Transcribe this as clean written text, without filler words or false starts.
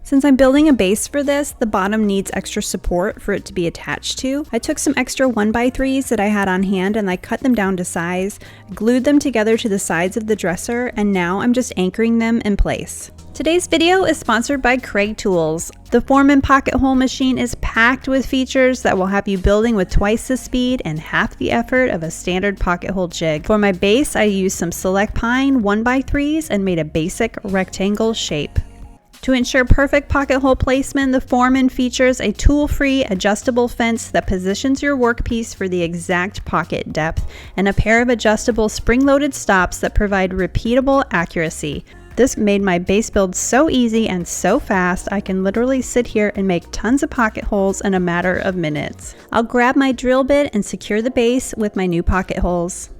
Since I'm building a base for this, the bottom needs extra support for it to be attached to. I took some extra 1x3s that I had on hand and I cut them down to size, glued them together to the sides of the dresser, and now I'm just anchoring them in place. Today's video is sponsored by Kreg Tools. The Foreman Pocket Hole machine is packed with features that will have you building with twice the speed and half the effort of a standard pocket hole jig. For my base, I used some Select Pine 1x3s and made a basic rectangle shape. To ensure perfect pocket hole placement, the Foreman features a tool-free adjustable fence that positions your workpiece for the exact pocket depth, and a pair of adjustable spring-loaded stops that provide repeatable accuracy. This made my base build so easy and so fast, I can literally sit here and make tons of pocket holes in a matter of minutes. I'll grab my drill bit and secure the base with my new pocket holes.